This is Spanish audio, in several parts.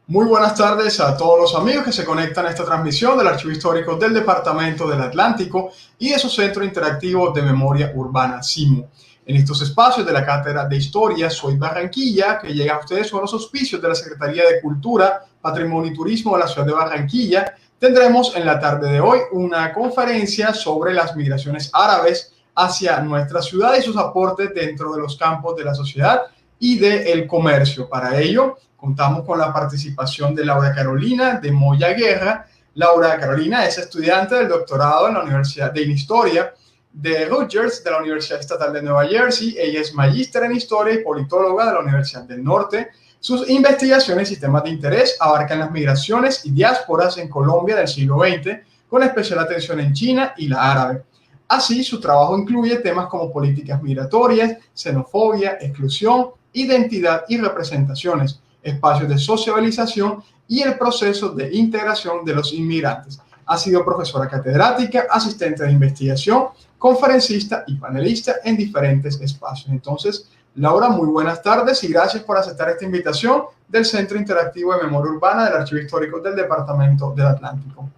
Muy buenas tardes a todos los amigos que se conectan a esta transmisión del Archivo Histórico del Departamento del Atlántico y de su Centro Interactivo de Memoria Urbana, CIMU. En estos espacios de la Cátedra de Historia Soy Barranquilla, que llega a ustedes con los auspicios de la Secretaría de Cultura, Patrimonio y Turismo de la ciudad de Barranquilla, tendremos en la tarde de hoy una conferencia sobre las migraciones árabes hacia nuestra ciudad y sus aportes dentro de los campos de la sociedad y del comercio. Para ello, contamos con la participación de Laura Carolina de Moya Guerra. Laura Carolina es estudiante del doctorado en la Universidad de Historia de Rutgers de la Universidad Estatal de Nueva Jersey. Ella es magíster en Historia y politóloga de la Universidad del Norte. Sus investigaciones y temas de interés abarcan las migraciones y diásporas en Colombia del siglo XX, con especial atención en China y la árabe. Así, su trabajo incluye temas como políticas migratorias, xenofobia, exclusión, identidad y representaciones, espacios de sociabilización y el proceso de integración de los inmigrantes. Ha sido profesora catedrática, asistente de investigación, conferencista y panelista en diferentes espacios. Entonces, Laura, muy buenas tardes y gracias por aceptar esta invitación del Centro Interactivo de Memoria Urbana del Archivo Histórico del Departamento del Atlántico.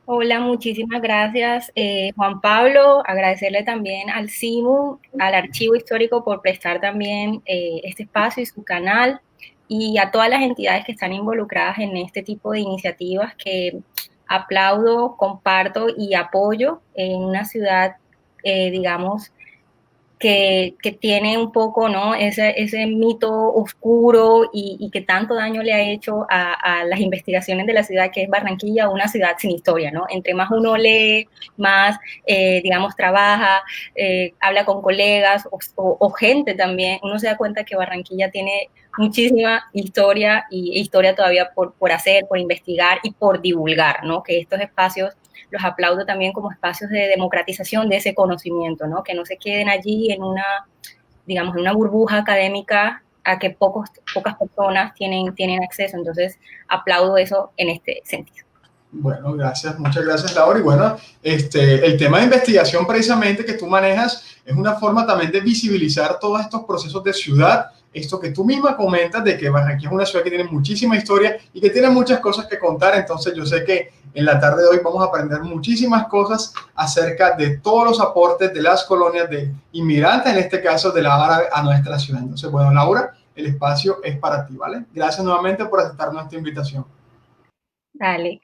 Hola, muchísimas gracias, Juan Pablo. Agradecerle también al CIMU, al Archivo Histórico, por prestar también este espacio y su canal, y a todas las entidades que están involucradas en este tipo de iniciativas que aplaudo, comparto y apoyo en una ciudad, digamos, que tiene un poco, ¿no? Ese mito oscuro y que tanto daño le ha hecho a las investigaciones de la ciudad, que es Barranquilla, una ciudad sin historia, ¿no? Entre más uno lee, más, digamos, trabaja, habla con colegas o gente también, uno se da cuenta que Barranquilla tiene muchísima historia y historia todavía por hacer, por investigar y por divulgar, ¿no? Que estos espacios los aplaudo también como espacios de democratización de ese conocimiento, ¿no? Que no se queden allí en una, digamos, en una burbuja académica a que pocas personas tienen acceso. Entonces, aplaudo eso en este sentido. Bueno, gracias, muchas gracias, Laura. Y bueno, el tema de investigación precisamente que tú manejas es una forma también de visibilizar todos estos procesos de ciudad, esto que tú misma comentas de que Barranquilla es una ciudad que tiene muchísima historia y que tiene muchas cosas que contar. Entonces yo sé que en la tarde de hoy vamos a aprender muchísimas cosas acerca de todos los aportes de las colonias de inmigrantes, en este caso de la árabe, a nuestra ciudad. Entonces, bueno, Laura, el espacio es para ti, ¿vale? Gracias nuevamente por aceptar nuestra invitación. Dale.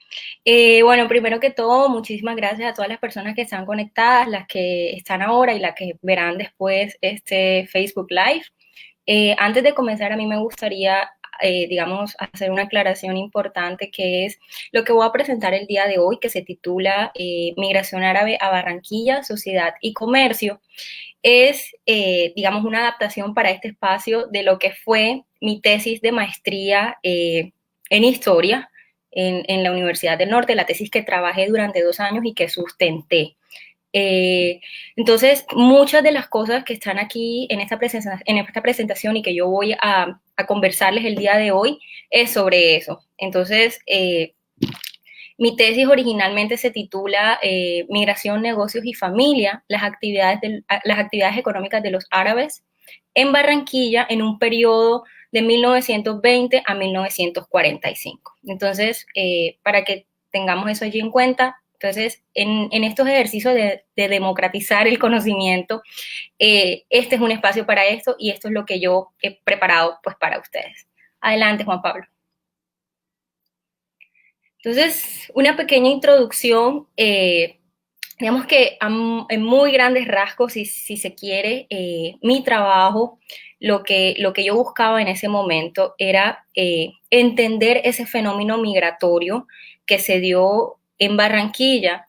Bueno, primero que todo, muchísimas gracias a todas las personas que están conectadas, las que están ahora y las que verán después este Facebook Live. Antes de comenzar, a mí me gustaría, digamos, hacer una aclaración importante, que es lo que voy a presentar el día de hoy, que se titula Migración Árabe a Barranquilla, Sociedad y Comercio. Es, digamos, una adaptación para este espacio de lo que fue mi tesis de maestría en historia en la Universidad del Norte, la tesis que trabajé durante 2 años y que sustenté. Eh, entonces, muchas de las cosas que están aquí en esta presentación y que yo voy a conversarles el día de hoy es sobre eso. Entonces, mi tesis originalmente se titula Migración, Negocios y Familia, las actividades económicas de los árabes en Barranquilla en un periodo de 1920 a 1945. Entonces, para que tengamos eso allí en cuenta, entonces, en estos ejercicios de democratizar el conocimiento, este es un espacio para esto y esto es lo que yo he preparado pues para ustedes. Adelante, Juan Pablo. Entonces, una pequeña introducción, digamos que en muy grandes rasgos, si se quiere, mi trabajo, lo que yo buscaba en ese momento era entender ese fenómeno migratorio que se dio en Barranquilla,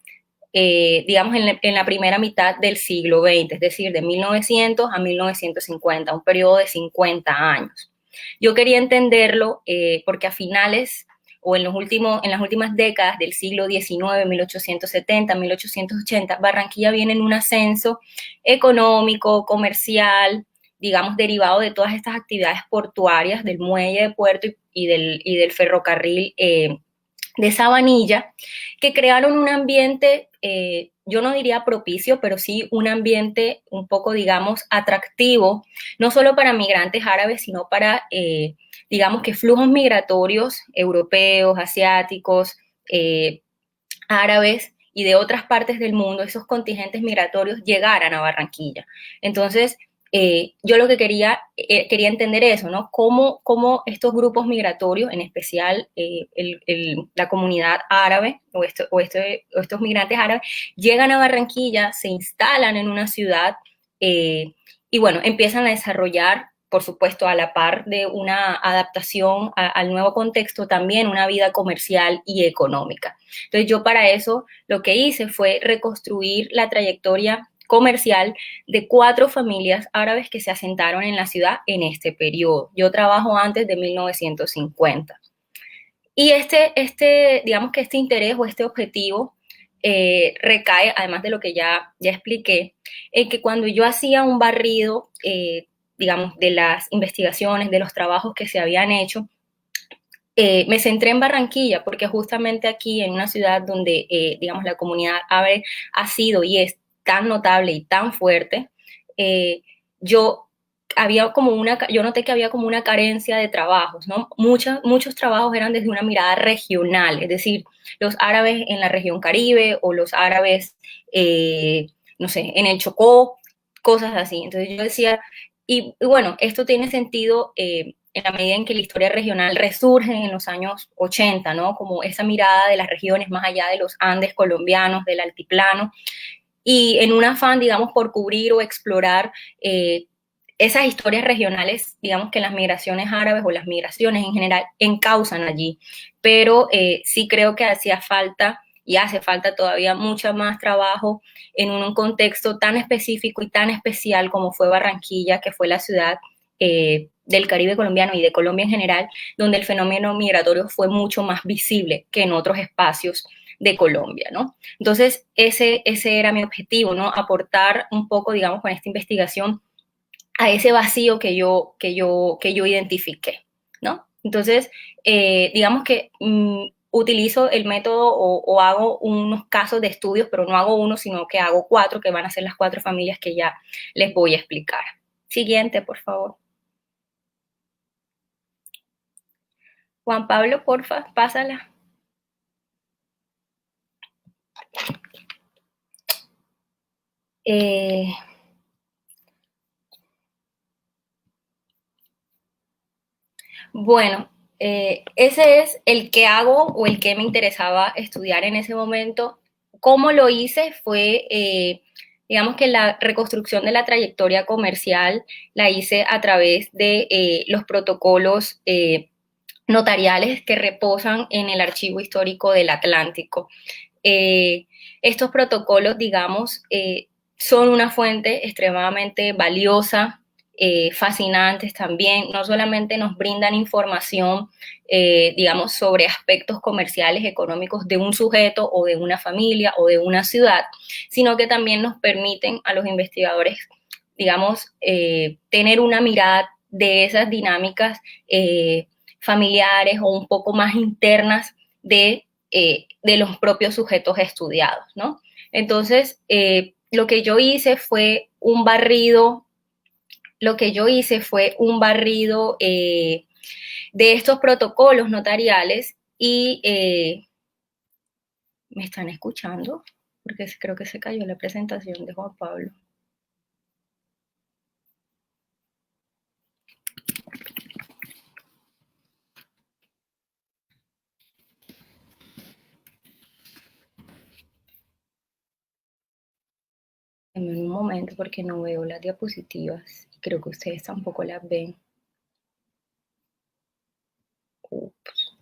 digamos, en la primera mitad del siglo XX, es decir, de 1900 a 1950, un periodo de 50 años. Yo quería entenderlo porque a finales o en las últimas décadas del siglo XIX, 1870, 1880, Barranquilla viene en un ascenso económico, comercial, digamos, derivado de todas estas actividades portuarias, del muelle de puerto y del ferrocarril de Sabanilla, que crearon un ambiente yo no diría propicio, pero sí un ambiente un poco, digamos, atractivo, no solo para migrantes árabes, sino para, digamos, que flujos migratorios europeos, asiáticos, árabes y de otras partes del mundo, esos contingentes migratorios llegaran a Barranquilla. Entonces, yo lo que quería entender eso, ¿no? Cómo estos grupos migratorios, en especial la comunidad árabe o estos migrantes árabes, llegan a Barranquilla, se instalan en una ciudad y bueno, empiezan a desarrollar, por supuesto, a la par de una adaptación al nuevo contexto, también una vida comercial y económica. Entonces yo para eso lo que hice fue reconstruir la trayectoria comercial de 4 familias árabes que se asentaron en la ciudad en este periodo. Yo trabajo antes de 1950. Y digamos que este interés o este objetivo recae, además de lo que ya expliqué, en que cuando yo hacía un barrido, digamos, de las investigaciones, de los trabajos que se habían hecho, me centré en Barranquilla porque justamente aquí en una ciudad donde, digamos, la comunidad árabe ha sido y es tan notable y tan fuerte, eh, yo yo noté que había como una carencia de trabajos, ¿no? Muchos trabajos eran desde una mirada regional, es decir, los árabes en la región Caribe o los árabes, no sé, en el Chocó, cosas así. Entonces yo decía, y bueno, esto tiene sentido en la medida en que la historia regional resurge en los años 80, ¿no? Como esa mirada de las regiones más allá de los Andes colombianos, del altiplano, y en un afán, digamos, por cubrir o explorar esas historias regionales, digamos que las migraciones árabes o las migraciones en general encausan allí, pero sí creo que hacía falta y hace falta todavía mucho más trabajo en un contexto tan específico y tan especial como fue Barranquilla, que fue la ciudad del Caribe colombiano y de Colombia en general, donde el fenómeno migratorio fue mucho más visible que en otros espacios de Colombia, ¿no? Entonces, ese era mi objetivo, ¿no? Aportar un poco, digamos, con esta investigación a ese vacío que yo identifiqué, ¿no? Entonces, digamos que utilizo el método o hago unos casos de estudios, pero no hago uno, sino que hago 4, que van a ser las 4 familias que ya les voy a explicar. Siguiente, por favor. Juan Pablo, porfa, pásala. Eh, bueno, ese es el que hago o el que me interesaba estudiar en ese momento. ¿Cómo lo hice? Fue, digamos que la reconstrucción de la trayectoria comercial la hice a través de los protocolos notariales que reposan en el Archivo Histórico del Atlántico. Eh, Estos protocolos, digamos, son una fuente extremadamente valiosa, fascinantes también. No solamente nos brindan información, digamos, sobre aspectos comerciales, económicos de un sujeto o de una familia o de una ciudad, sino que también nos permiten a los investigadores, digamos, tener una mirada de esas dinámicas familiares o un poco más internas de los propios sujetos estudiados, ¿no? Entonces, lo que yo hice fue un barrido, de estos protocolos notariales y me están escuchando porque creo que se cayó la presentación de Juan Pablo. En un momento porque no veo las diapositivas y creo que ustedes tampoco las ven. Ups.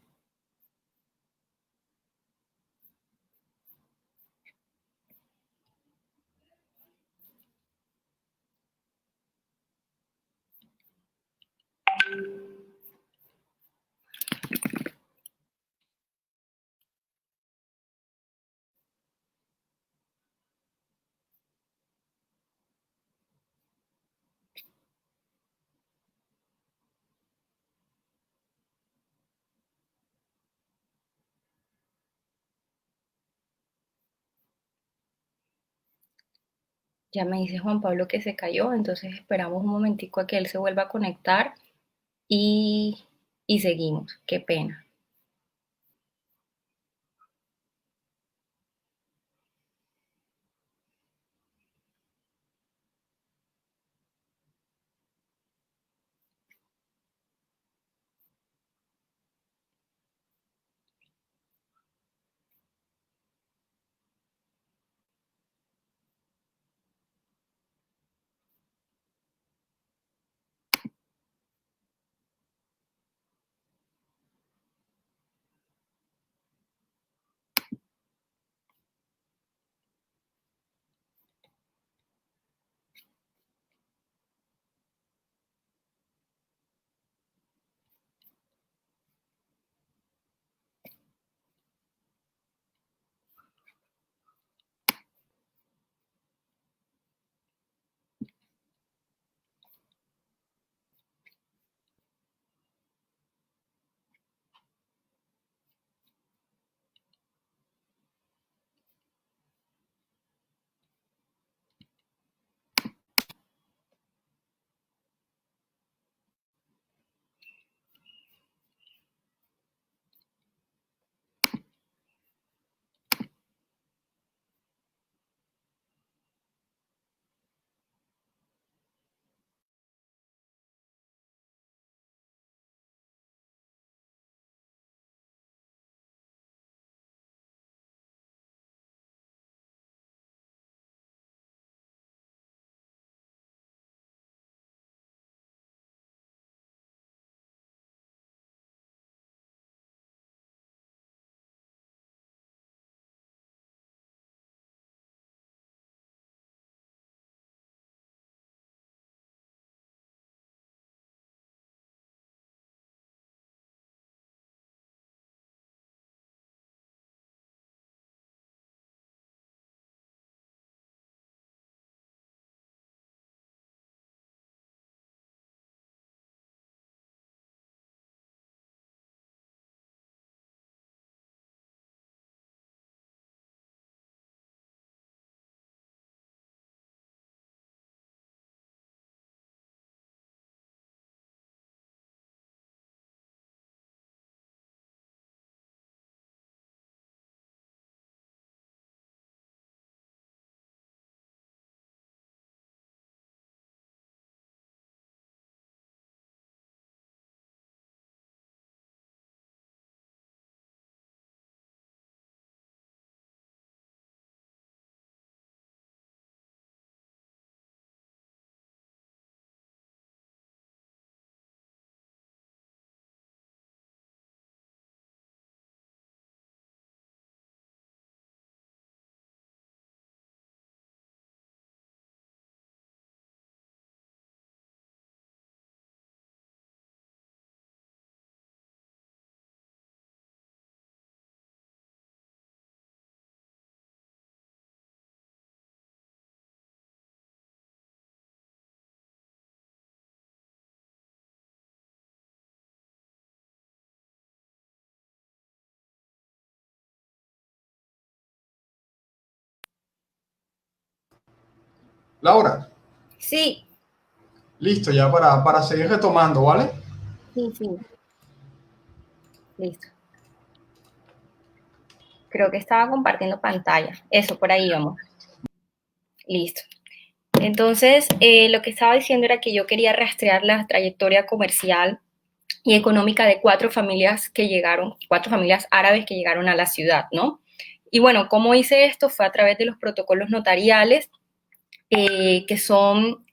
Ya me dice Juan Pablo que se cayó, entonces esperamos un momentico a que él se vuelva a conectar y, y seguimos. Qué pena. Laura, Sí, listo, ya para seguir retomando, ¿vale? sí, sí, listo. Creo que estaba compartiendo pantalla. Eso, por ahí vamos. Listo. Entonces, lo que estaba diciendo era que yo quería rastrear la trayectoria comercial y económica de cuatro familias árabes que llegaron a la ciudad, ¿no? Y bueno, ¿cómo hice esto? Fue a través de los protocolos notariales, que son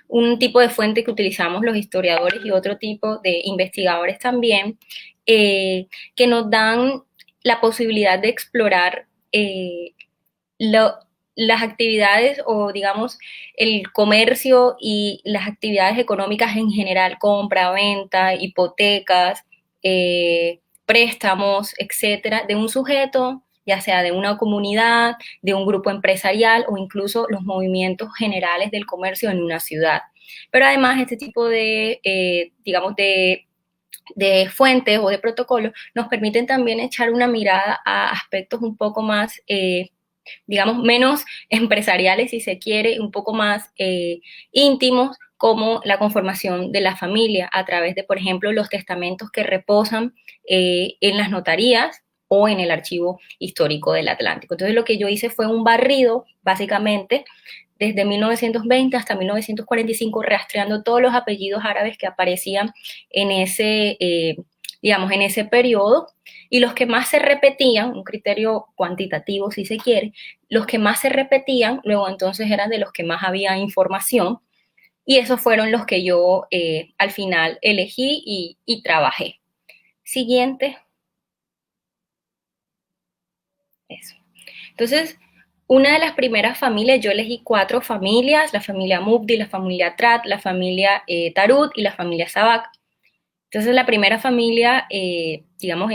un tipo de fuente que utilizamos los historiadores y otro tipo de investigadores también, que nos dan la posibilidad de explorar lo, las actividades o digamos el comercio y las actividades económicas en general, compra, venta, hipotecas, préstamos, etcétera, de un sujeto, ya sea de una comunidad, de un grupo empresarial o incluso los movimientos generales del comercio en una ciudad. Pero además este tipo digamos, de fuentes o de protocolos nos permiten también echar una mirada a aspectos un poco más digamos, menos empresariales, si se quiere, un poco más íntimos, como la conformación de la familia a través de, por ejemplo, los testamentos que reposan en las notarías o en el archivo histórico del Atlántico. Entonces lo que yo hice fue un barrido, básicamente, desde 1920 hasta 1945, rastreando todos los apellidos árabes que aparecían en ese, digamos, en ese periodo, y los que más se repetían, un criterio cuantitativo si se quiere, los que más se repetían, luego entonces eran de los que más había información, y esos fueron los que yo al final elegí y trabajé. Siguiente. Eso. Entonces, una de las primeras familias, yo elegí 4 familias, la familia Mubdi, la familia Trat, la familia Tarut y la familia Sabak. Entonces, la primera familia, digamos,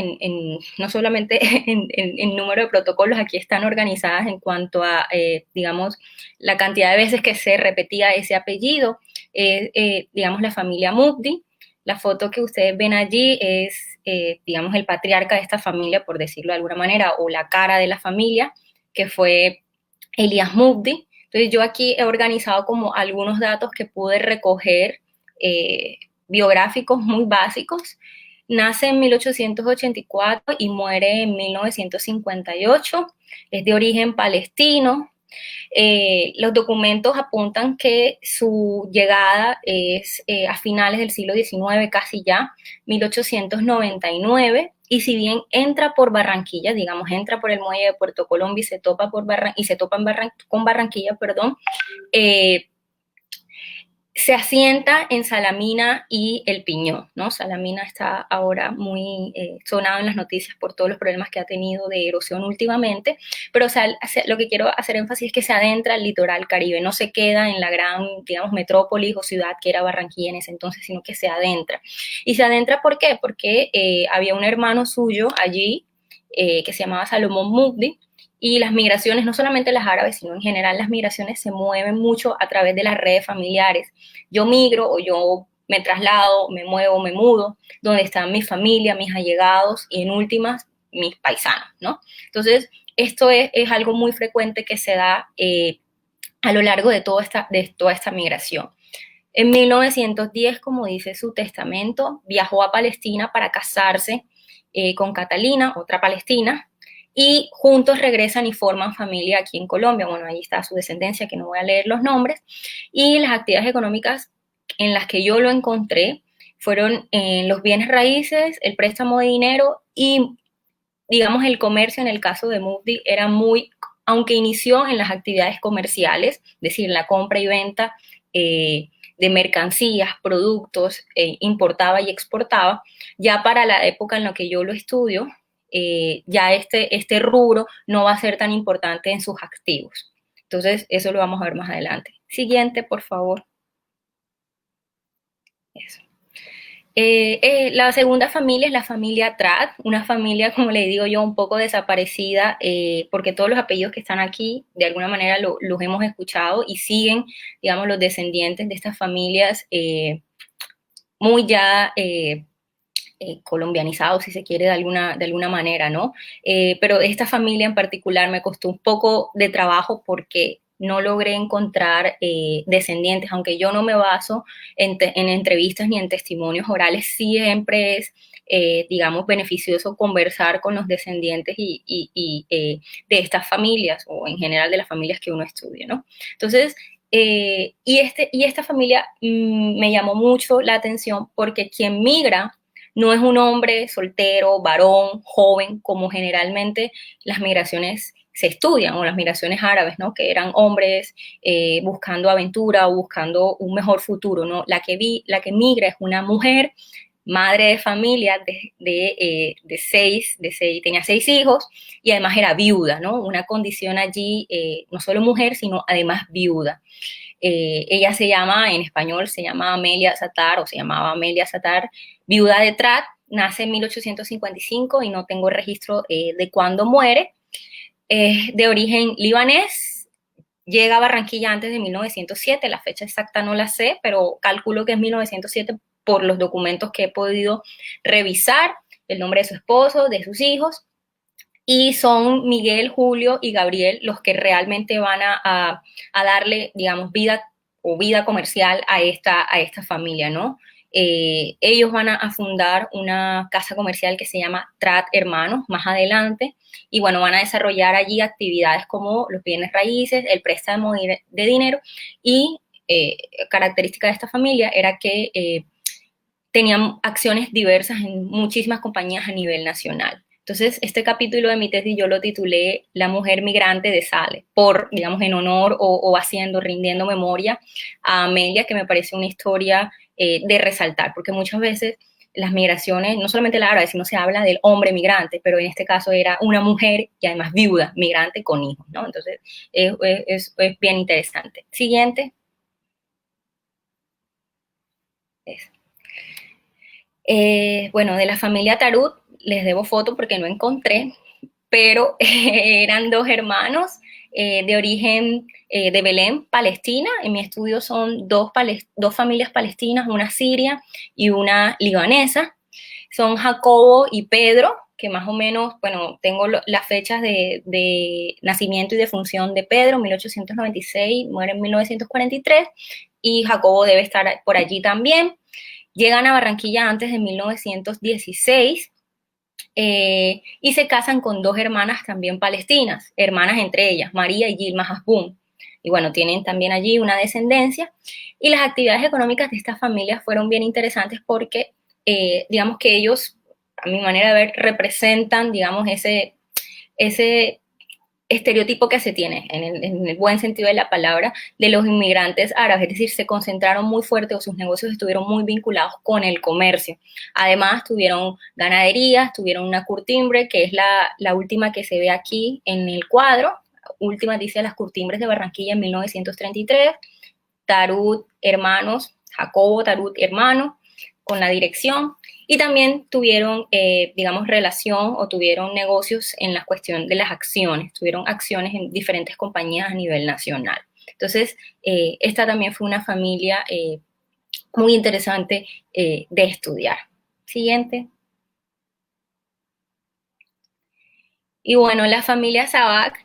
no solamente en número de protocolos, aquí están organizadas en cuanto a, digamos, la cantidad de veces que se repetía ese apellido, digamos, la familia Mubdi. La foto que ustedes ven allí es, digamos, el patriarca de esta familia, por decirlo de alguna manera, o la cara de la familia, que fue Elias Mubdi. Entonces, yo aquí he organizado como algunos datos que pude recoger, biográficos muy básicos. Nace en 1884 y muere en 1958. Es de origen palestino. Los documentos apuntan que su llegada es a finales del siglo XIX, casi ya, 1899, y si bien entra por Barranquilla, digamos, entra por el muelle de Puerto Colombia y se topa, con Barranquilla, perdón, se asienta en Salamina y El Piñón, ¿no? Salamina está ahora muy sonado en las noticias por todos los problemas que ha tenido de erosión últimamente, pero o sea, lo que quiero hacer énfasis es que se adentra al litoral caribe, no se queda en la gran, digamos, metrópolis o ciudad que era Barranquilla en ese entonces, sino que se adentra. ¿Y se adentra por qué? Porque había un hermano suyo allí que se llamaba Salomón Mugdi, y las migraciones, no solamente las árabes, sino en general las migraciones se mueven mucho a través de las redes familiares. Yo migro o yo me traslado, me muevo, me mudo, donde están mi familia, mis allegados y en últimas mis paisanos, ¿no? Entonces, esto es algo muy frecuente que se da a lo largo de toda esta migración. En 1910, como dice su testamento, viajó a Palestina para casarse con Catalina, otra palestina, y juntos regresan y forman familia aquí en Colombia. Bueno, ahí está su descendencia, que no voy a leer los nombres, y las actividades económicas en las que yo lo encontré fueron los bienes raíces, el préstamo de dinero y, digamos, el comercio. En el caso de Mufdi era muy, aunque inició en las actividades comerciales, es decir, la compra y venta de mercancías, productos, importaba y exportaba, ya para la época en la que yo lo estudio, ya este rubro no va a ser tan importante en sus activos. Entonces, eso lo vamos a ver más adelante. Siguiente, por favor. Eso. La segunda familia es la familia Trat, una familia, como le digo yo, un poco desaparecida, porque todos los apellidos que están aquí, de alguna manera los hemos escuchado y siguen, digamos, los descendientes de estas familias muy ya colombianizados, si se quiere, de alguna manera, ¿no? Pero esta familia en particular me costó un poco de trabajo porque no logré encontrar descendientes, aunque yo no me baso en entrevistas ni en testimonios orales, siempre es, digamos, beneficioso conversar con los descendientes de estas familias o en general de las familias que uno estudia, ¿no? Entonces, y esta familia me llamó mucho la atención porque quien migra no es un hombre soltero, varón, joven, como generalmente las migraciones se estudian, o las migraciones árabes, ¿no? Que eran hombres buscando aventura o buscando un mejor futuro, ¿no? La que migra es una mujer, madre de familia tenía 6 hijos y además era viuda, ¿no? Una condición allí, no solo mujer, sino además viuda. Ella en español se llama Amelia Satar, o se llamaba Amelia Satar, viuda de Trat, nace en 1855 y no tengo registro de cuándo muere. De origen libanés, llega a Barranquilla antes de 1907, la fecha exacta no la sé, pero calculo que es 1907 por los documentos que he podido revisar, el nombre de su esposo, de sus hijos, y son Miguel, Julio y Gabriel los que realmente van a darle, digamos, vida o vida comercial a esta familia, ¿no? Ellos van a fundar una casa comercial que se llama Trat Hermanos más adelante y bueno, van a desarrollar allí actividades como los bienes raíces, el préstamo de dinero y característica de esta familia era que tenían acciones diversas en muchísimas compañías a nivel nacional. Entonces, este capítulo de mi tesis yo lo titulé La mujer migrante de Sale, por, digamos, en honor o haciendo, rindiendo memoria a Amelia, que me parece una historia de resaltar, porque muchas veces las migraciones, no solamente la árabe, sino se habla del hombre migrante, pero en este caso era una mujer y además viuda, migrante con hijos, ¿no? Entonces, es bien interesante. Siguiente. Bueno, de la familia Tarut les debo foto porque no encontré, pero eran dos hermanos de origen de Belén, Palestina. En mi estudio son dos familias palestinas, una siria y una libanesa. Son Jacobo y Pedro, que más o menos, bueno, tengo las fechas de nacimiento y de función de Pedro, 1896, muere en 1943, y Jacobo debe estar por allí también. Llegan a Barranquilla antes de 1916 y se casan con dos hermanas también palestinas, hermanas entre ellas, María y Gilma Hasbun. Y bueno, tienen también allí una descendencia. Y las actividades económicas de estas familias fueron bien interesantes porque, digamos que ellos, a mi manera de ver, representan, digamos, ese estereotipo que se tiene, en el buen sentido de la palabra, de los inmigrantes árabes, es decir, se concentraron muy fuerte o sus negocios estuvieron muy vinculados con el comercio. Además, tuvieron ganaderías, tuvieron una curtimbre, que es la última que se ve aquí en el cuadro, última dice las curtimbres de Barranquilla en 1933, Tarut Hermanos, Jacobo Tarut Hermanos, con la dirección, y también tuvieron, digamos, relación o tuvieron negocios en la cuestión de las acciones, tuvieron acciones en diferentes compañías a nivel nacional. Entonces, esta también fue una familia muy interesante de estudiar. Siguiente. Y bueno, la familia Sabac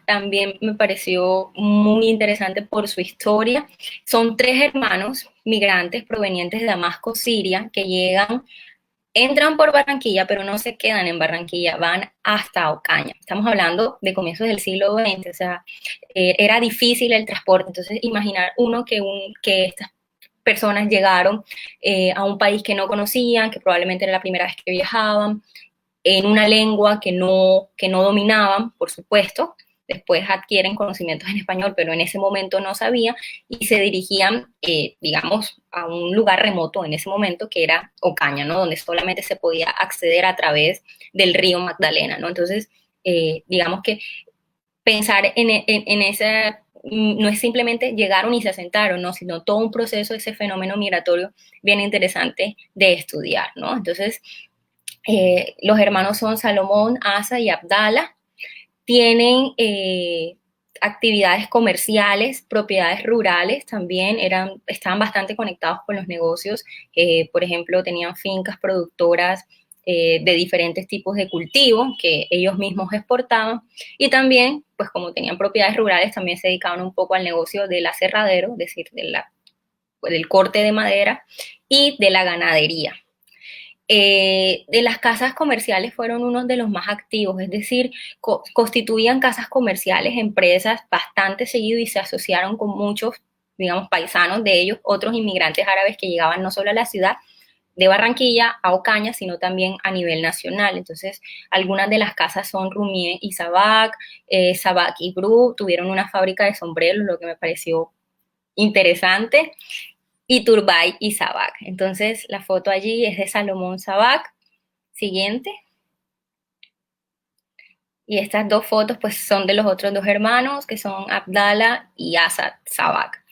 también me pareció muy interesante por su historia. Son tres hermanos migrantes provenientes de Damasco, Siria, que entran por Barranquilla, pero no se quedan en Barranquilla, van hasta Ocaña. Estamos hablando de comienzos del siglo XX, o sea, era difícil el transporte. Entonces, imaginar uno que estas personas llegaron a un país que no conocían, que probablemente era la primera vez que viajaban, en una lengua que no dominaban, por supuesto. Después adquieren conocimientos en español, pero en ese momento no sabían y se dirigían, digamos, a un lugar remoto en ese momento que era Ocaña, ¿no? Donde solamente se podía acceder a través del río Magdalena, ¿no? Entonces, digamos que pensar en esa no es simplemente llegaron y se asentaron, ¿no? Sino todo un proceso, ese fenómeno migratorio bien interesante de estudiar, ¿no? Entonces, los hermanos son Salomón, Asa y Abdala. Tienen actividades comerciales, propiedades rurales también, estaban bastante conectados con los negocios. Por ejemplo, tenían fincas productoras de diferentes tipos de cultivos que ellos mismos exportaban. Y también, pues como tenían propiedades rurales, también se dedicaban un poco al negocio del aserradero, es decir, del corte de madera y de la ganadería. De las casas comerciales fueron uno de los más activos, es decir, constituían casas comerciales, empresas bastante seguido y se asociaron con muchos, digamos, paisanos de ellos, otros inmigrantes árabes que llegaban no solo a la ciudad de Barranquilla, a Ocaña, sino también a nivel nacional. Entonces, algunas de las casas son Rumié y Sabac, Sabac y Bru, tuvieron una fábrica de sombreros, lo que me pareció interesante, y Turbay y Sabac. Entonces, la foto allí es de Salomón Sabac. Siguiente. Y estas dos fotos pues son de los otros dos hermanos, que son Abdala y Asad Sabac.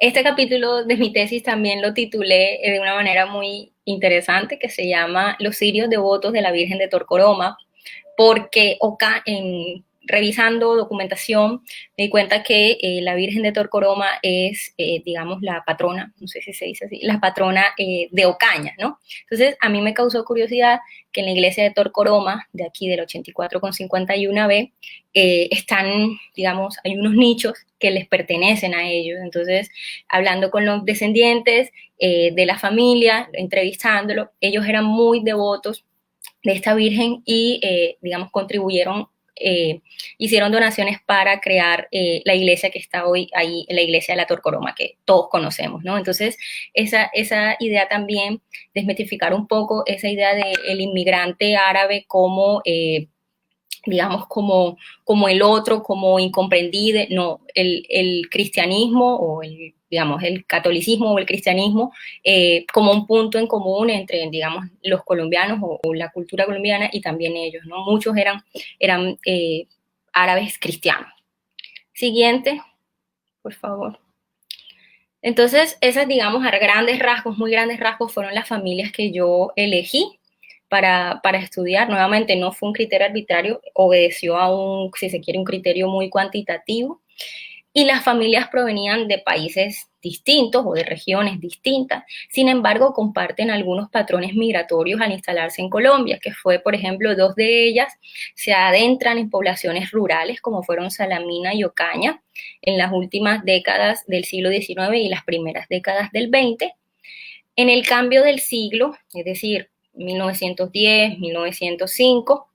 Este capítulo de mi tesis también lo titulé de una manera muy interesante, que se llama Los sirios devotos de la Virgen de Torcoroma, porque revisando documentación, me di cuenta que la Virgen de Torcoroma es, digamos, la patrona, no sé si se dice así, la patrona de Ocaña, ¿no? Entonces, a mí me causó curiosidad que en la iglesia de Torcoroma, de aquí del 84,51B, están, digamos, hay unos nichos que les pertenecen a ellos. Entonces, hablando con los descendientes de la familia, entrevistándolo, ellos eran muy devotos de esta Virgen y, digamos, contribuyeron, hicieron donaciones para crear la iglesia que está hoy ahí, la iglesia de la Torcoroma, que todos conocemos, ¿no? Entonces, esa idea también, desmitificar un poco esa idea del inmigrante árabe como digamos, como el otro, como incomprendido, no, el cristianismo o el, digamos, el catolicismo o el cristianismo como un punto en común entre, digamos, los colombianos o la cultura colombiana y también ellos, ¿no? Muchos eran árabes cristianos. Siguiente, por favor. Entonces, esas, digamos, a grandes rasgos, muy grandes rasgos, fueron las familias que yo elegí para estudiar. Nuevamente, no fue un criterio arbitrario, obedeció a un, si se quiere, un criterio muy cuantitativo. Y las familias provenían de países distintos o de regiones distintas. Sin embargo, comparten algunos patrones migratorios al instalarse en Colombia, que fue, por ejemplo, dos de ellas se adentran en poblaciones rurales, como fueron Salamina y Ocaña, en las últimas décadas del siglo XIX y las primeras décadas del XX. En el cambio del siglo, es decir, 1910, 1905,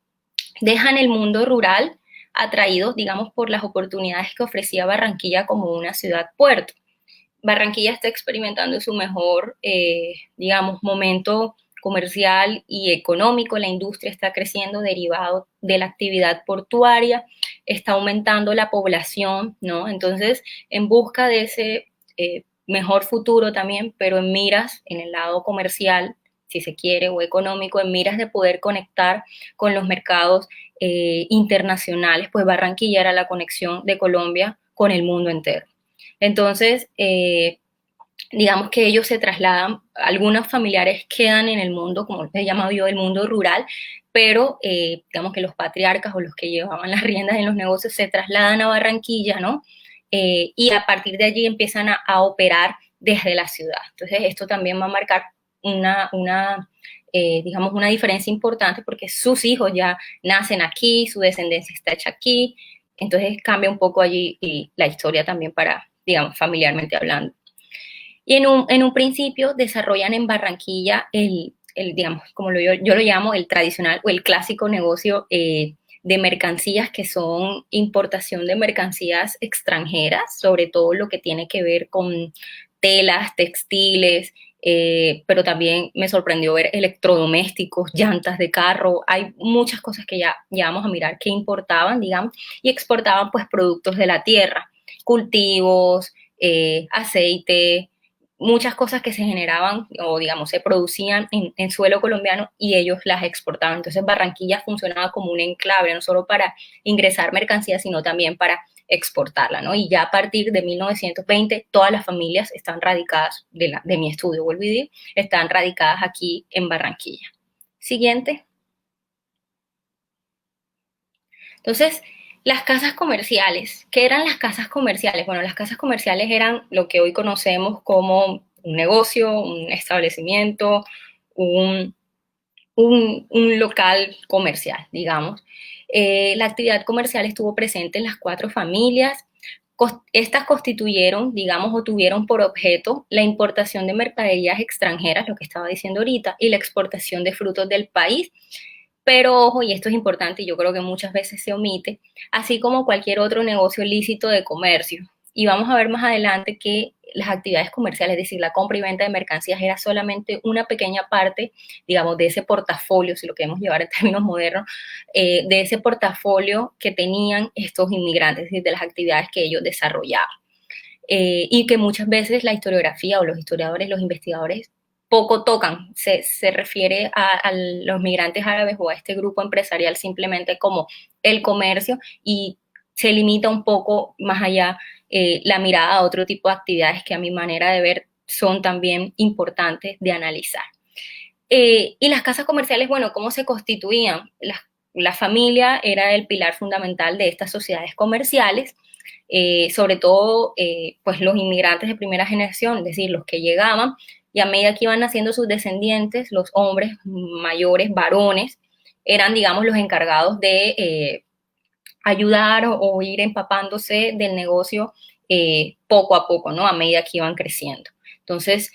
dejan el mundo rural atraídos, digamos, por las oportunidades que ofrecía Barranquilla como una ciudad-puerto. Barranquilla está experimentando su mejor, digamos, momento comercial y económico. La industria está creciendo derivado de la actividad portuaria, está aumentando la población, ¿no? Entonces, en busca de ese mejor futuro también, pero en miras, en el lado comercial, si se quiere, o económico, en miras de poder conectar con los mercados internacionales, pues Barranquilla era la conexión de Colombia con el mundo entero. Entonces, digamos que ellos se trasladan, algunos familiares quedan en el mundo, como les he llamado yo, el mundo rural, pero digamos que los patriarcas o los que llevaban las riendas en los negocios se trasladan a Barranquilla, ¿no? Y a partir de allí empiezan a operar desde la ciudad. Entonces, esto también va a marcar digamos, una diferencia importante porque sus hijos ya nacen aquí, su descendencia está hecha aquí, entonces cambia un poco allí y la historia también para, digamos, familiarmente hablando. Y en un principio desarrollan en Barranquilla digamos, como yo lo llamo, el tradicional o el clásico negocio de mercancías, que son importación de mercancías extranjeras, sobre todo lo que tiene que ver con telas, textiles, pero también me sorprendió ver electrodomésticos, llantas de carro, hay muchas cosas que ya vamos a mirar que importaban, digamos, y exportaban pues productos de la tierra, cultivos, aceite, muchas cosas que se generaban o digamos se producían en suelo colombiano y ellos las exportaban. Entonces Barranquilla funcionaba como un enclave, no solo para ingresar mercancías, sino también para exportarla, ¿no? Y ya a partir de 1920 todas las familias están radicadas, de mi estudio, vuelvo y digo, están radicadas aquí en Barranquilla. Siguiente. Entonces, las casas comerciales. ¿Qué eran las casas comerciales? Bueno, las casas comerciales eran lo que hoy conocemos como un negocio, un establecimiento, un, un local comercial, digamos. La actividad comercial estuvo presente en las cuatro familias. Estas constituyeron, digamos, o tuvieron por objeto la importación de mercaderías extranjeras, lo que estaba diciendo ahorita, y la exportación de frutos del país. Pero ojo, y esto es importante y yo creo que muchas veces se omite, así como cualquier otro negocio lícito de comercio. Y vamos a ver más adelante que las actividades comerciales, es decir, la compra y venta de mercancías era solamente una pequeña parte, digamos, de ese portafolio, si lo queremos llevar en términos modernos, de ese portafolio que tenían estos inmigrantes, es decir, de las actividades que ellos desarrollaban. Y que muchas veces la historiografía o los historiadores, los investigadores poco tocan, se refiere a los migrantes árabes o a este grupo empresarial simplemente como el comercio y se limita un poco más allá la mirada a otro tipo de actividades que a mi manera de ver son también importantes de analizar. Y las casas comerciales, bueno, ¿cómo se constituían? la familia era el pilar fundamental de estas sociedades comerciales, sobre todo pues los inmigrantes de primera generación, es decir, los que llegaban, y a medida que iban naciendo sus descendientes, los hombres mayores, varones, eran, digamos, los encargados de ayudar o ir empapándose del negocio poco a poco, ¿no? A medida que iban creciendo. Entonces,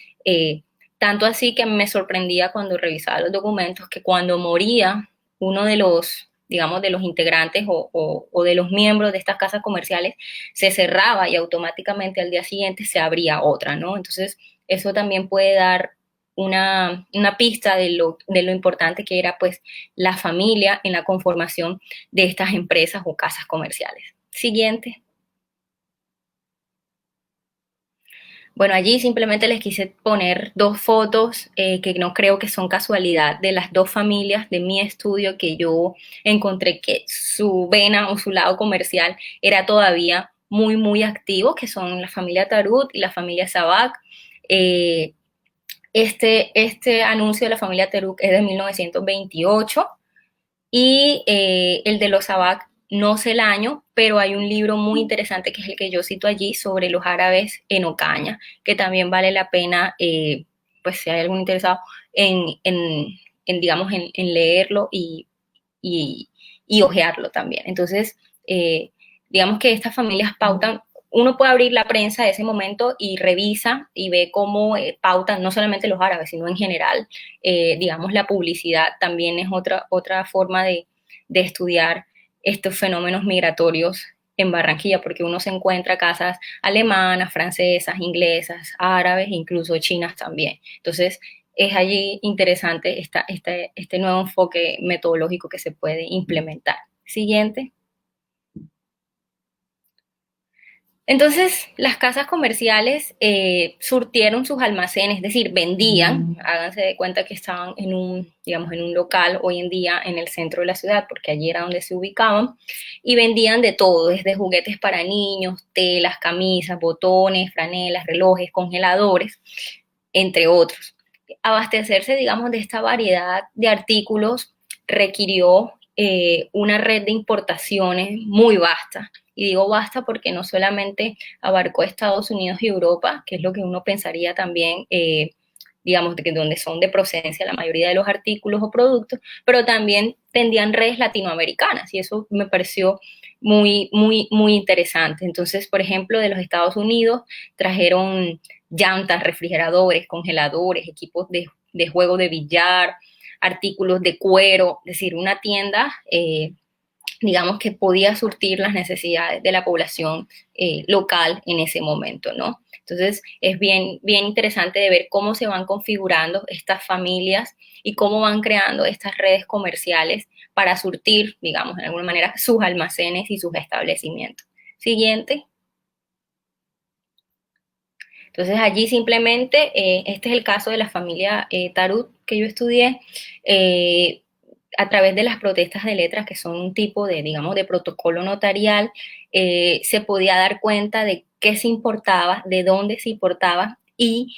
tanto así que me sorprendía cuando revisaba los documentos que cuando moría uno de los, digamos, de los integrantes o de los miembros de estas casas comerciales, se cerraba y automáticamente al día siguiente se abría otra, ¿no? Entonces, eso también puede dar una pista de lo importante que era pues la familia en la conformación de estas empresas o casas comerciales. Siguiente. Bueno, allí simplemente les quise poner dos fotos que no creo que son casualidad de las dos familias de mi estudio que yo encontré que su vena o su lado comercial era todavía muy, muy activo, que son la familia Tarut y la familia Sabac. Eh, este anuncio de la familia Tarut es de 1928 y el de los Sabac, no sé el año, pero hay un libro muy interesante que es el que yo cito allí sobre los árabes en Ocaña, que también vale la pena, pues si hay algún interesado, digamos, en leerlo y, y ojearlo también. Entonces, digamos que estas familias pautan, uno puede abrir la prensa de ese momento y revisa y ve cómo pautan no solamente los árabes, sino en general, digamos, la publicidad también es otra forma de estudiar estos fenómenos migratorios en Barranquilla, porque uno se encuentra casas alemanas, francesas, inglesas, árabes, incluso chinas también. Entonces, es allí interesante este nuevo enfoque metodológico que se puede implementar. Siguiente. Entonces, las casas comerciales surtieron sus almacenes, es decir, vendían, háganse de cuenta que estaban en un, digamos, en un local hoy en día en el centro de la ciudad, porque allí era donde se ubicaban, y vendían de todo, desde juguetes para niños, telas, camisas, botones, franelas, relojes, congeladores, entre otros. Abastecerse, digamos, de esta variedad de artículos requirió una red de importaciones muy vasta. Y digo basta porque no solamente abarcó Estados Unidos y Europa, que es lo que uno pensaría también, digamos, de que donde son de procedencia la mayoría de los artículos o productos, pero también tendían redes latinoamericanas y eso me pareció muy, muy, muy interesante. Entonces, por ejemplo, de los Estados Unidos trajeron llantas, refrigeradores, congeladores, equipos de juego de billar, artículos de cuero, es decir, una tienda digamos que podía surtir las necesidades de la población local en ese momento, ¿no? Entonces es bien, bien interesante de ver cómo se van configurando estas familias y cómo van creando estas redes comerciales para surtir, digamos, de alguna manera, sus almacenes y sus establecimientos. Siguiente. Entonces allí simplemente, este es el caso de la familia Tarut que yo estudié, a través de las protestas de letras, que son un tipo de, digamos, de protocolo notarial, se podía dar cuenta de qué se importaba, de dónde se importaba y,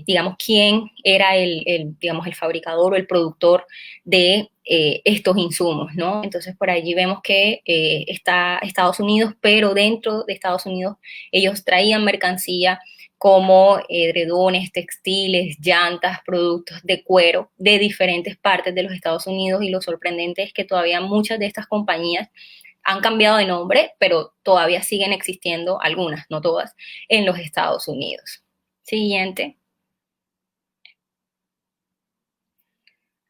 digamos, quién era digamos, el fabricador o el productor de estos insumos, ¿no? Entonces, por allí vemos que está Estados Unidos, pero dentro de Estados Unidos ellos traían mercancía como edredones, textiles, llantas, productos de cuero de diferentes partes de los Estados Unidos y lo sorprendente es que todavía muchas de estas compañías han cambiado de nombre, pero todavía siguen existiendo algunas, no todas, en los Estados Unidos. Siguiente.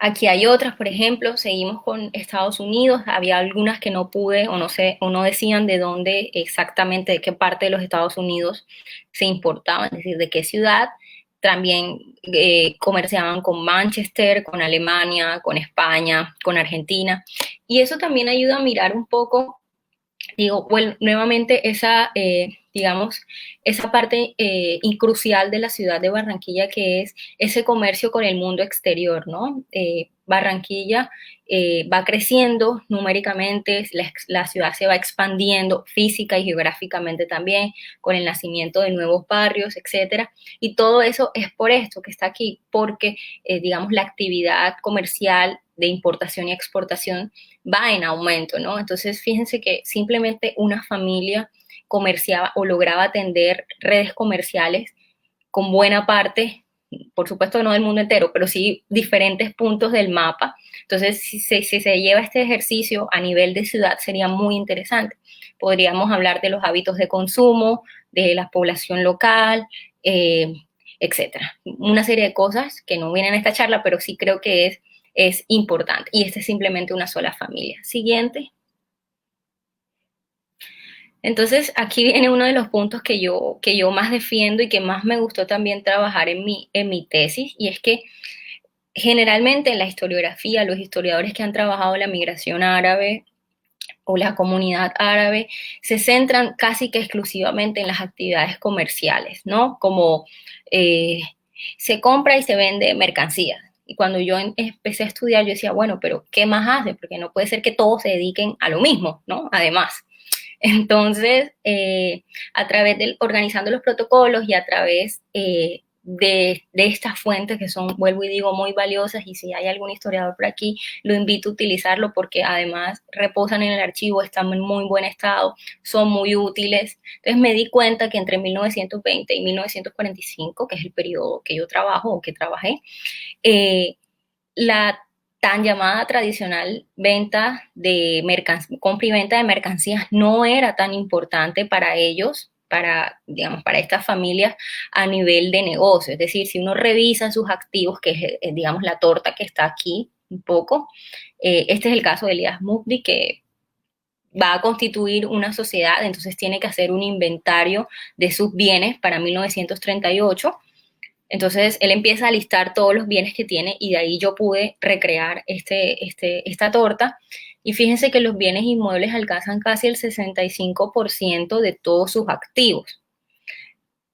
Aquí hay otras, por ejemplo, seguimos con Estados Unidos, había algunas que no pude o no sé, o no decían de dónde exactamente, de qué parte de los Estados Unidos se importaban, es decir, de qué ciudad. También comerciaban con Manchester, con Alemania, con España, con Argentina. Y eso también ayuda a mirar un poco digo, bueno, nuevamente esa, digamos, esa parte crucial de la ciudad de Barranquilla que es ese comercio con el mundo exterior, ¿no? Barranquilla va creciendo numéricamente, la ciudad se va expandiendo física y geográficamente también, con el nacimiento de nuevos barrios, etcétera. Y todo eso es por esto que está aquí, porque, digamos, la actividad comercial de importación y exportación va en aumento, ¿no? Entonces, fíjense que simplemente una familia comerciaba o lograba atender redes comerciales con buena parte, por supuesto no del mundo entero, pero sí diferentes puntos del mapa. Entonces, si se lleva este ejercicio a nivel de ciudad, sería muy interesante. Podríamos hablar de los hábitos de consumo, de la población local, etcétera. Una serie de cosas que no vienen en esta charla, pero sí creo que es importante. Y esta es simplemente una sola familia. Siguiente. Entonces, aquí viene uno de los puntos que yo más defiendo y que más me gustó también trabajar en mi tesis, y es que generalmente en la historiografía, los historiadores que han trabajado la migración árabe o la comunidad árabe se centran casi que exclusivamente en las actividades comerciales, ¿no? Como se compra y se vende mercancías. Y cuando yo empecé a estudiar, yo decía, bueno, pero ¿qué más hace? Porque no puede ser que todos se dediquen a lo mismo, ¿no? Además. Entonces, a través de organizando los protocolos y a través de estas fuentes que son, vuelvo y digo, muy valiosas, y si hay algún historiador por aquí, lo invito a utilizarlo porque además reposan en el archivo, están en muy buen estado, son muy útiles. Entonces me di cuenta que entre 1920 y 1945, que es el periodo que yo trabajo o que trabajé, la tan llamada tradicional venta de compra y venta de mercancías no era tan importante para ellos, para, digamos, para estas familias a nivel de negocio. Es decir, si uno revisa sus activos, que es, digamos, la torta que está aquí un poco, este es el caso de Elías Mufdi, que va a constituir una sociedad, entonces tiene que hacer un inventario de sus bienes para 1938. Entonces él empieza a listar todos los bienes que tiene, y de ahí yo pude recrear esta torta. Y fíjense que los bienes inmuebles alcanzan casi el 65% de todos sus activos.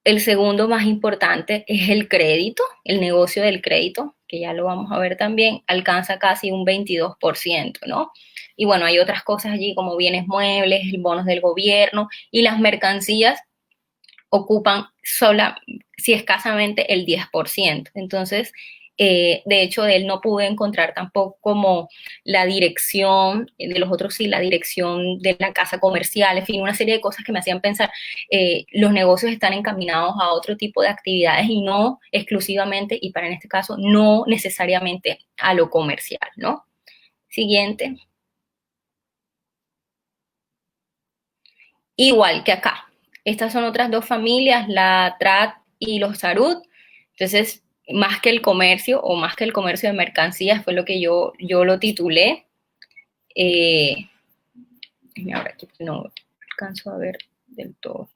El segundo más importante es el crédito, el negocio del crédito, que ya lo vamos a ver también, alcanza casi un 22%, ¿no? Y bueno, hay otras cosas allí como bienes muebles, bonos del gobierno, y las mercancías ocupan si escasamente el 10%. Entonces, de hecho, de él no pude encontrar tampoco como la dirección, de los otros sí, la dirección de la casa comercial, en fin, una serie de cosas que me hacían pensar, los negocios están encaminados a otro tipo de actividades y no exclusivamente, y para en este caso, no necesariamente a lo comercial, ¿no? Siguiente. Igual que acá. Estas son otras dos familias, la Trat y los Sarud. Entonces, más que el comercio o más que el comercio de mercancías fue lo que yo lo titulé. Ahora aquí no alcanzo a ver del todo.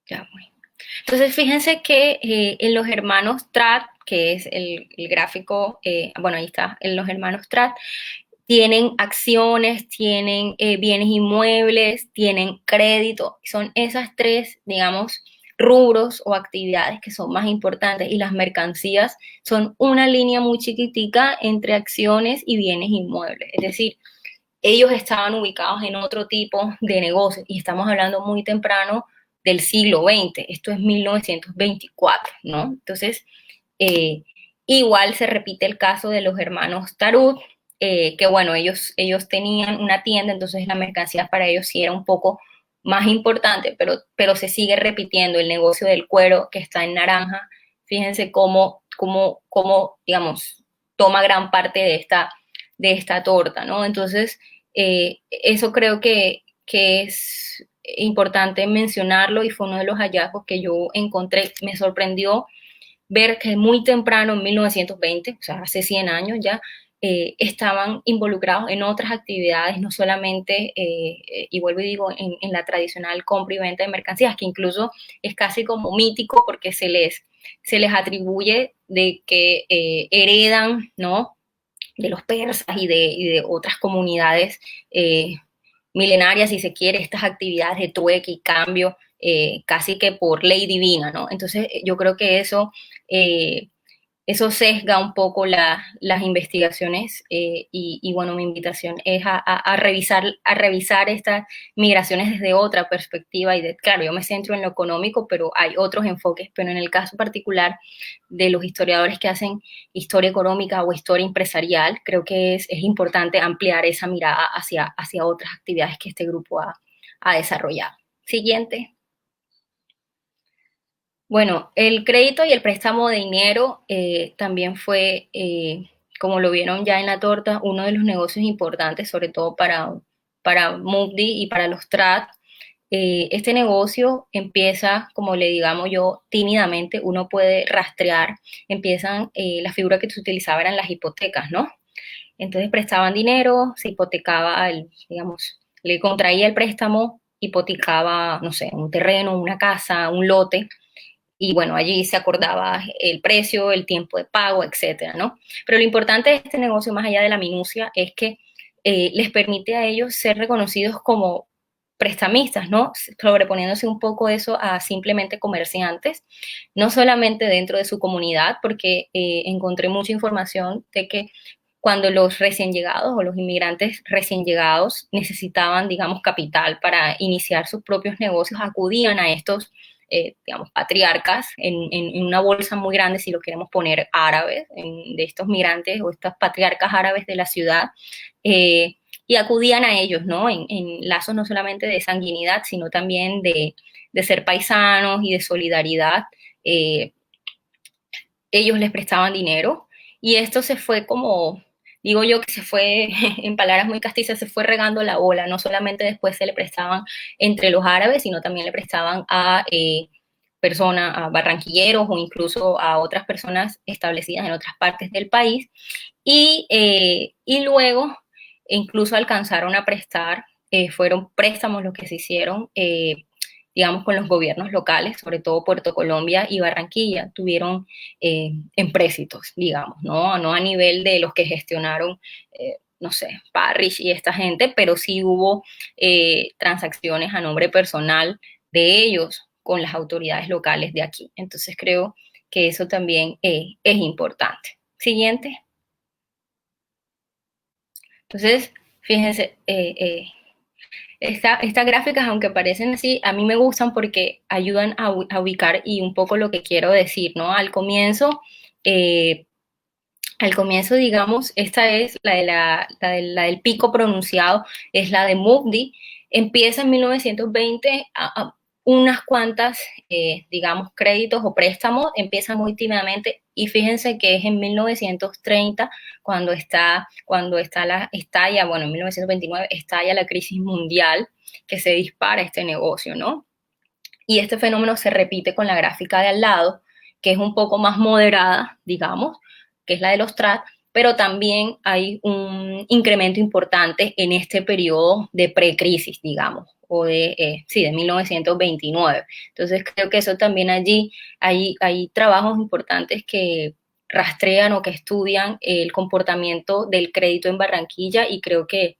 Ya voy. Entonces, fíjense que en los hermanos Trat, que es el gráfico, bueno, ahí está, en los hermanos Trat, tienen acciones, tienen bienes inmuebles, tienen crédito. Son esas tres, digamos, rubros o actividades que son más importantes, y las mercancías son una línea muy chiquitica entre acciones y bienes inmuebles. Es decir, ellos estaban ubicados en otro tipo de negocio, y estamos hablando muy temprano del siglo XX. Esto es 1924, ¿no? Entonces, igual se repite el caso de los hermanos Tarut, que bueno, ellos tenían una tienda, entonces la mercancía para ellos sí era un poco más importante, pero se sigue repitiendo el negocio del cuero que está en naranja. Fíjense cómo digamos, toma gran parte de esta torta, ¿no? Entonces, eso creo que es importante mencionarlo, y fue uno de los hallazgos que yo encontré. Me sorprendió ver que muy temprano, en 1920, o sea, hace 100 años ya, estaban involucrados en otras actividades, no solamente, y vuelvo y digo, en la tradicional compra y venta de mercancías, que incluso es casi como mítico porque se les atribuye de que heredan, ¿no?, de los persas y de otras comunidades milenarias, si se quiere, estas actividades de trueque y cambio, casi que por ley divina, ¿no? Entonces, yo creo que eso eso sesga un poco las investigaciones y, bueno, mi invitación es a revisar estas migraciones desde otra perspectiva y claro, yo me centro en lo económico, pero hay otros enfoques, pero en el caso particular de los historiadores que hacen historia económica o historia empresarial, creo que es importante ampliar esa mirada hacia otras actividades que este grupo ha desarrollado. Siguiente. Bueno, el crédito y el préstamo de dinero también fue, como lo vieron ya en la torta, uno de los negocios importantes, sobre todo para Mufdi y para los TRAD. Este negocio empieza, como le digamos yo, tímidamente, uno puede rastrear, empiezan, la figura que se utilizaba eran las hipotecas, ¿no? Entonces prestaban dinero, se hipotecaba, digamos, le contraía el préstamo, hipotecaba, no sé, un terreno, una casa, un lote, y bueno, allí se acordaba el precio, el tiempo de pago, etcétera, ¿no? Pero lo importante de este negocio, más allá de la minucia, es que les permite a ellos ser reconocidos como prestamistas, ¿no? Sobreponiéndose un poco eso a simplemente comerciantes, no solamente dentro de su comunidad, porque encontré mucha información de que cuando los recién llegados o los inmigrantes recién llegados necesitaban, digamos, capital para iniciar sus propios negocios, acudían a estos digamos, patriarcas en una bolsa muy grande, si lo queremos poner árabes, de estos migrantes o estas patriarcas árabes de la ciudad, y acudían a ellos, ¿no? En lazos no solamente de sanguinidad, sino también de ser paisanos y de solidaridad. Eh, Ellos les prestaban dinero y esto se fue como, digo yo que se fue, en palabras muy castizas, se fue regando la ola, no solamente después se le prestaban entre los árabes, sino también le prestaban a personas, a barranquilleros o incluso a otras personas establecidas en otras partes del país y luego incluso alcanzaron a prestar, fueron préstamos los que se hicieron digamos, con los gobiernos locales, sobre todo Puerto Colombia y Barranquilla, tuvieron empréstitos, digamos, ¿no? No a nivel de los que gestionaron, no sé, Parrish y esta gente, pero sí hubo transacciones a nombre personal de ellos con las autoridades locales de aquí. Entonces creo que eso también es importante. Siguiente. Entonces, fíjense, estas gráficas, aunque parecen así, a mí me gustan porque ayudan a ubicar y un poco lo que quiero decir, ¿no? Eh, al comienzo, digamos, esta es la del pico pronunciado, es la de Mufdi. Empieza en 1920 unas cuantas, digamos, créditos o préstamos, empiezan muy tímidamente y fíjense que es en 1930 estalla, bueno, en 1929 estalla la crisis mundial que se dispara este negocio, ¿no? Y este fenómeno se repite con la gráfica de al lado, que es un poco más moderada, digamos, que es la de los TRAT, pero también hay un incremento importante en este periodo de precrisis, digamos, o de 1929. Entonces creo que eso también allí hay trabajos importantes que rastrean o que estudian el comportamiento del crédito en Barranquilla y creo que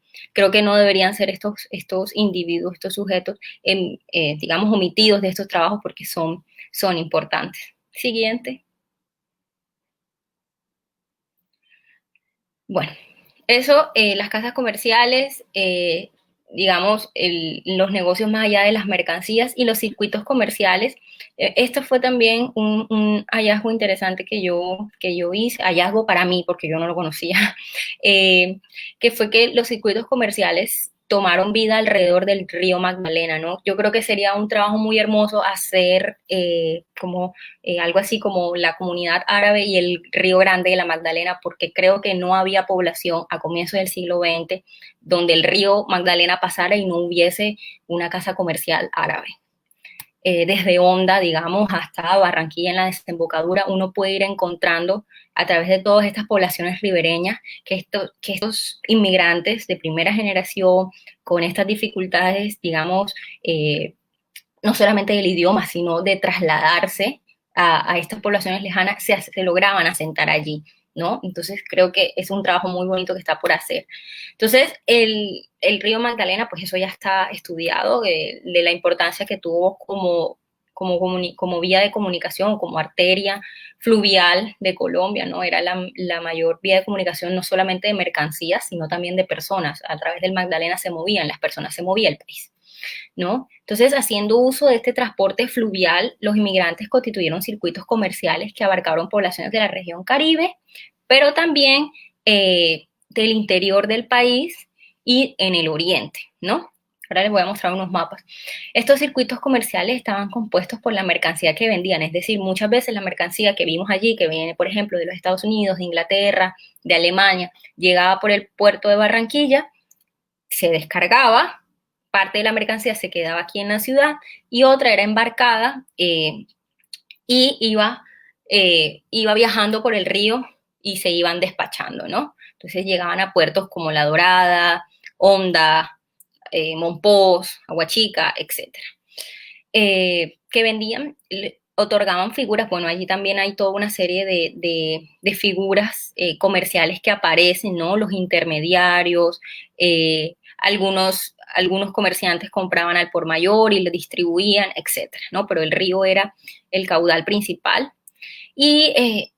no deberían ser estos individuos, estos sujetos, digamos, omitidos de estos trabajos porque son importantes. Siguiente. Bueno, eso, las casas comerciales, digamos, los negocios más allá de las mercancías y los circuitos comerciales. Esto fue también un hallazgo interesante que yo hice, hallazgo para mí, porque yo no lo conocía, que fue que los circuitos comerciales tomaron vida alrededor del río Magdalena, ¿no? Yo creo que sería un trabajo muy hermoso hacer como algo así como la comunidad árabe y el Río Grande de la Magdalena, porque creo que no había población a comienzos del siglo XX donde el río Magdalena pasara y no hubiese una casa comercial árabe. Desde Honda, digamos, hasta Barranquilla en la desembocadura, uno puede ir encontrando a través de todas estas poblaciones ribereñas que estos inmigrantes de primera generación con estas dificultades, digamos, no solamente del idioma, sino de trasladarse a estas poblaciones lejanas, se lograban asentar allí, ¿no? Entonces creo que es un trabajo muy bonito que está por hacer. Entonces, el río Magdalena, pues eso ya está estudiado, de la importancia que tuvo como como vía de comunicación, como arteria fluvial de Colombia, ¿no? Era la mayor vía de comunicación no solamente de mercancías, sino también de personas. A través del Magdalena se movían las personas, se movía el país, ¿no? Entonces, haciendo uso de este transporte fluvial, los inmigrantes constituyeron circuitos comerciales que abarcaron poblaciones de la región Caribe, pero también del interior del país y en el oriente, ¿no? Ahora les voy a mostrar unos mapas. Estos circuitos comerciales estaban compuestos por la mercancía que vendían, es decir, muchas veces la mercancía que vimos allí, que viene, por ejemplo, de los Estados Unidos, de Inglaterra, de Alemania, llegaba por el puerto de Barranquilla, se descargaba, parte de la mercancía se quedaba aquí en la ciudad y otra era embarcada y iba viajando por el río y se iban despachando, ¿no? Entonces llegaban a puertos como La Dorada, Honda, Monpós, Aguachica, etcétera. Que vendían, otorgaban figuras, bueno, allí también hay toda una serie de figuras comerciales que aparecen, ¿no? Los intermediarios, algunos comerciantes compraban al por mayor y le distribuían, etcétera, ¿no? Pero el río era el caudal principal. Y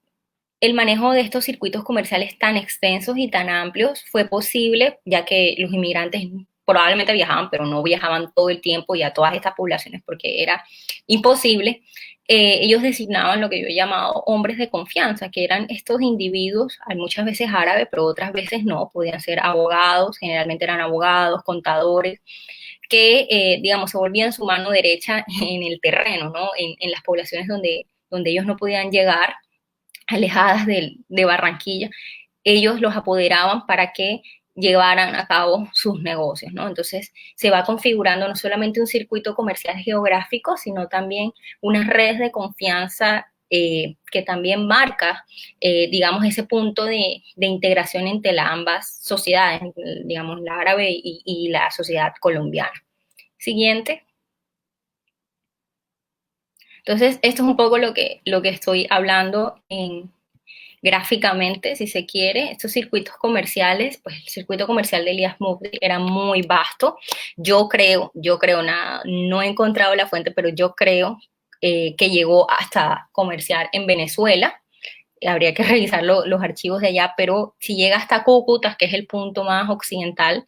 el manejo de estos circuitos comerciales tan extensos y tan amplios fue posible, ya que los inmigrantes probablemente viajaban, pero no viajaban todo el tiempo y a todas estas poblaciones porque era imposible. Ellos designaban lo que yo he llamado hombres de confianza, que eran estos individuos, muchas veces árabes, pero otras veces no, podían ser abogados, generalmente eran abogados, contadores, que, digamos, se volvían su mano derecha en el terreno, ¿no? En las poblaciones donde ellos no podían llegar, alejadas de Barranquilla, ellos los apoderaban para que llevaran a cabo sus negocios, ¿no? Entonces se va configurando no solamente un circuito comercial geográfico, sino también unas redes de confianza que también marca, digamos, ese punto de integración entre ambas sociedades, digamos, la árabe y la sociedad colombiana. Siguiente. Entonces, esto es un poco lo que estoy hablando gráficamente, si se quiere. Estos circuitos comerciales, pues el circuito comercial de Elías Mufti era muy vasto. Yo creo, nada, no he encontrado la fuente, pero yo creo que llegó hasta comerciar en Venezuela. Habría que revisar los archivos de allá, pero si llega hasta Cúcuta, que es el punto más occidental,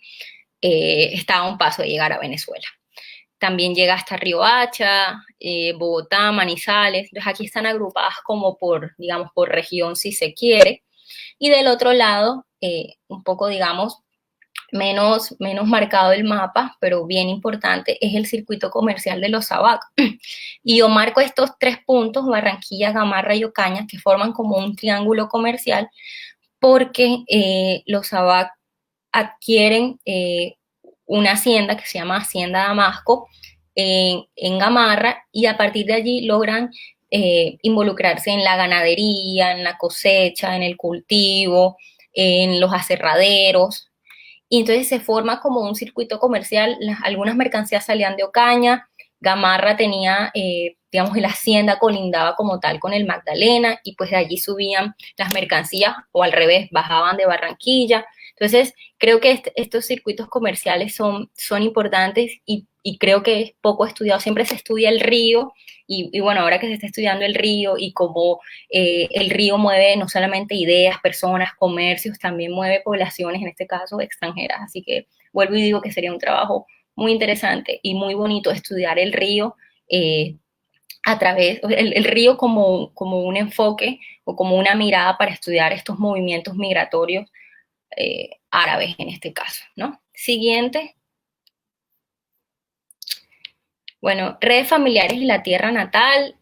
está a un paso de llegar a Venezuela. También llega hasta Riohacha, Bogotá, Manizales. Entonces aquí están agrupadas como por, digamos, por región si se quiere. Y del otro lado, un poco, digamos, menos marcado el mapa, pero bien importante, es el circuito comercial de los Sabac. Y yo marco estos 3 puntos, Barranquilla, Gamarra y Ocaña, que forman como un triángulo comercial, porque los Sabac adquieren una hacienda que se llama Hacienda Damasco en Gamarra y a partir de allí logran involucrarse en la ganadería, en la cosecha, en el cultivo, en los aserraderos. Y entonces se forma como un circuito comercial, algunas mercancías salían de Ocaña, Gamarra tenía, digamos, la hacienda colindaba como tal con el Magdalena y pues de allí subían las mercancías o al revés, bajaban de Barranquilla. Entonces, creo que estos circuitos comerciales son importantes y creo que es poco estudiado. Siempre se estudia el río y bueno, ahora que se está estudiando el río y cómo el río mueve no solamente ideas, personas, comercios, también mueve poblaciones, en este caso extranjeras. Así que vuelvo y digo que sería un trabajo muy interesante y muy bonito estudiar el río a través, el río como un enfoque o como una mirada para estudiar estos movimientos migratorios árabes en este caso, ¿no? Siguiente. Bueno, redes familiares y la tierra natal.